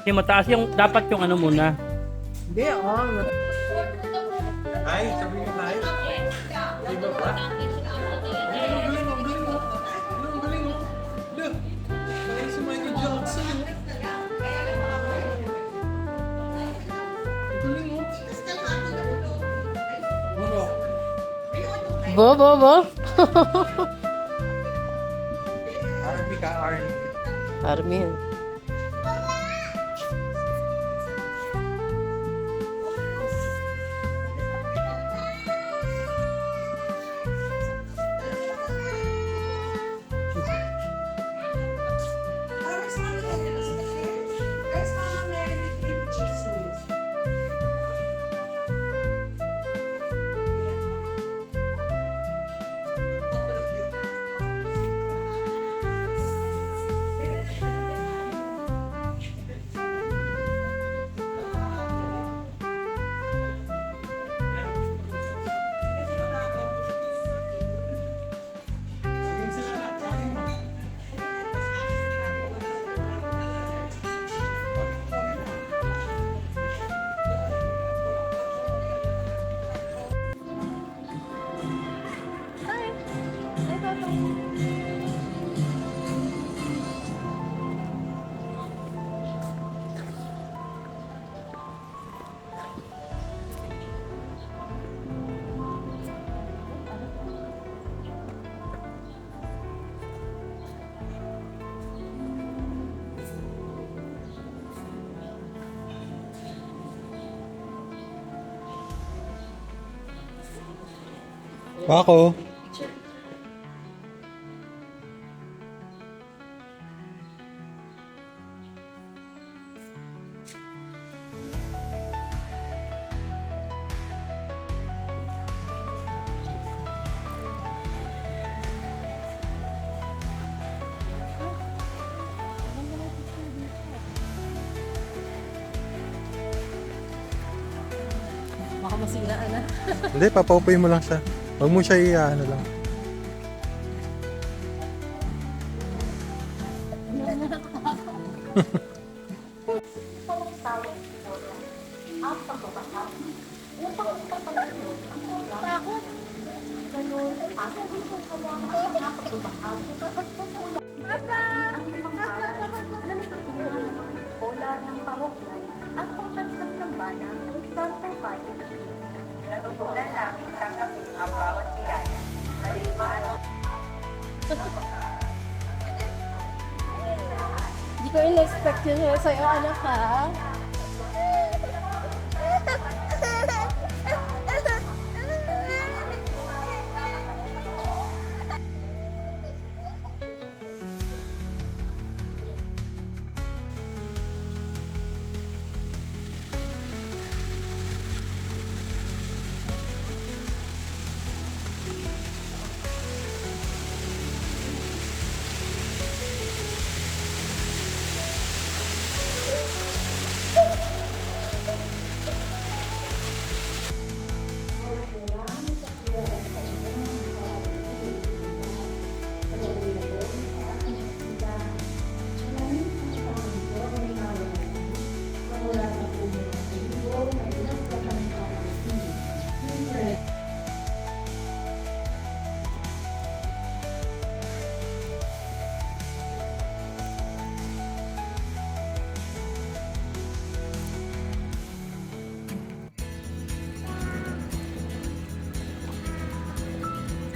Kasi mataas yung, dapat yung ano muna. Hindi, Hi, sabi niyo hi. Di ba ba? Ang galing, ang galing, oh. Ang galing, oh. Look, magaling si Michael Jackson, oh. Ang galing, oh. Ano? Bo. Army ka, Army. Armin. Ako. Baka masiraan na. Hindi, papaupuin mo lang siya. Huwag mo siya ano lang. Ang pagtanggap ng bana ay example part of the natutunan namin tanggapin ang bawat biyaya. Maliban Hindi ko in-expect yun sa'yo, anak ha.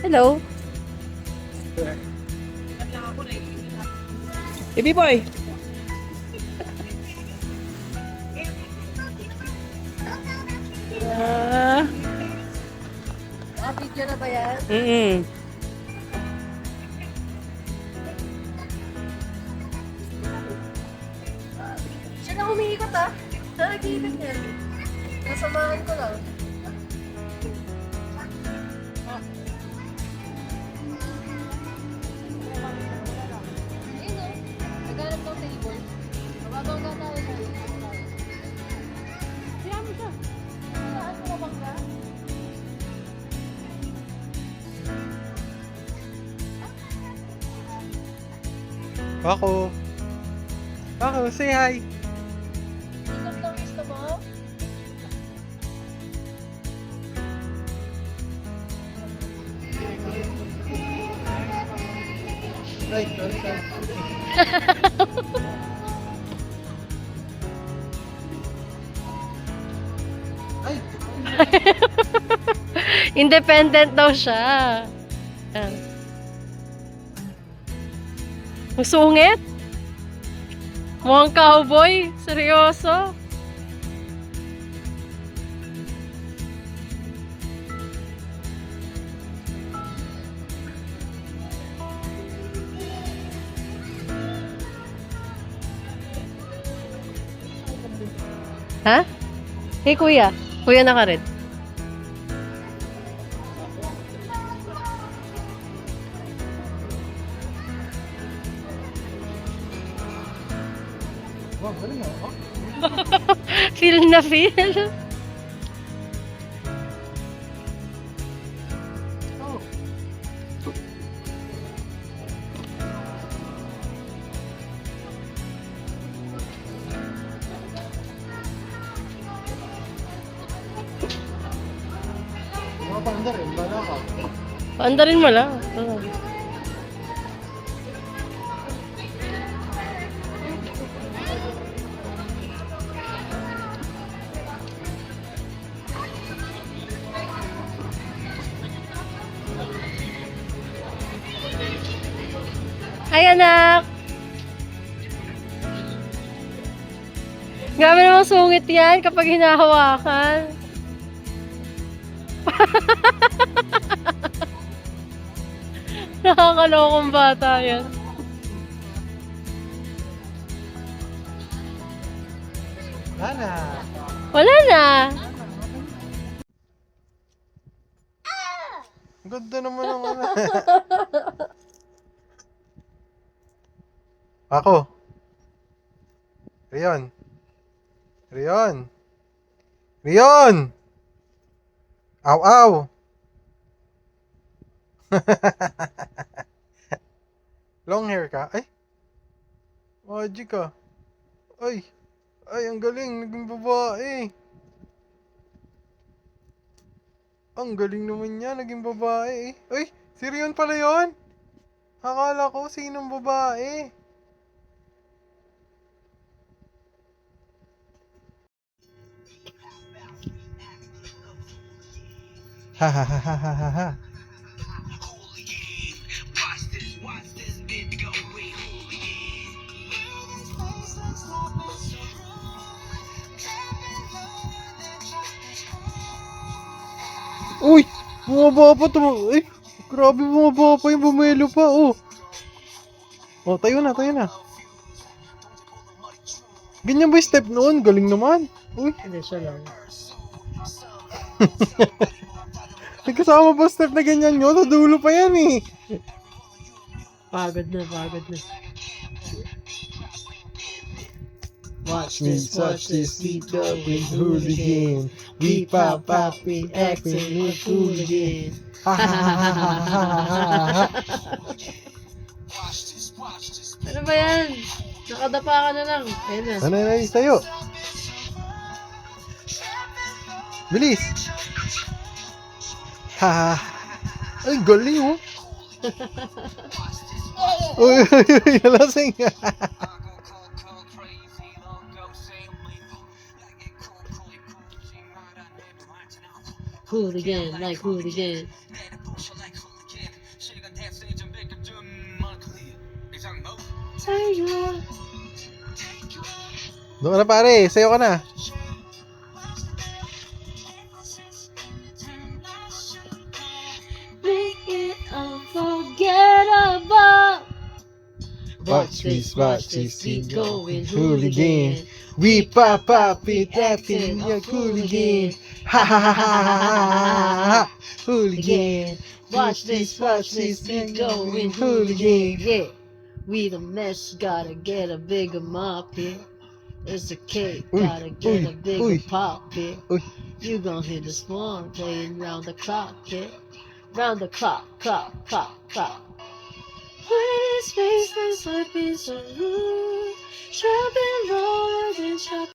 Hello. Baby boy. Video na ba yan? Siya na umiikot ah. Siya nag-iikot niya. Nasamahan ko lang. Ayun o. Naghanap ng table. Mababangga tayo na. Siya mo siya. Saan mo mabangga? Ako. Ako, say hi. Ay, sorry. Ay, Independent daw siya. Yan. Ang sungit? Mukhang cowboy? Seryoso? Ha? Hey, kuya. Kuya na ka rin. wow, galing ako. Feel na feel. Oh. Mga panda rin, bala ka. Paandarin mo lang. Oh. Hi, anak! Grabe namang sungit yan kapag hinahawakan. Nakakalokong bata yan. Lana! Wala na. Ang ganda naman ng ano. Ako. Rion. Rion. Rion! Aw, aw! Long hair ka? Ay! Magic ka. Ay! Ay, ang galing. Naging babae. Ang galing naman niya. Naging babae eh. Ay! Si Rion pala yun? Akala ko sinong babae. Ha ha ha ha ha ha ha. Uy! Bumaba pa to. Ay! Grabe bumaba pa yung bumelo pa. Oh! Oh, tayo na, tayo na. Ganyan ba yung step noon? Galing naman. Uy! Hindi, siya lang. Nagkasama ba step na ganyan nyo? Sa dulo pa yan eh. Pagod na, pagod na. Watch this, we going hooligan. We pop, we acting, we hooligan. Ha ha ha ha ha ha ha. Ano ba yan? Nakadapa ka na lang. Ayun na. Ano na tayo? Bilis! Ha ha. Ay, galing oh. Uy, uy, uy, nalasing. Hooligan, like hooligan. Tayo. Doon ka na pare, sayo ka na. Make it unforgettable. Watch this, we going hooligan. We pop, it acting, we hooligan. Ha ha ha ha ha ha. Hooligan. Watch this, we going hooligan. Yeah, we the mess, gotta get a bigger mop here. It's a cake, Uy, gotta get uy, a bigger uy. pop here. Uy. You gon' hit the swan playing round the clock, yeah. Round the clock, clock, clock, clock. Pretty space, like piece of roof. Trapping lower than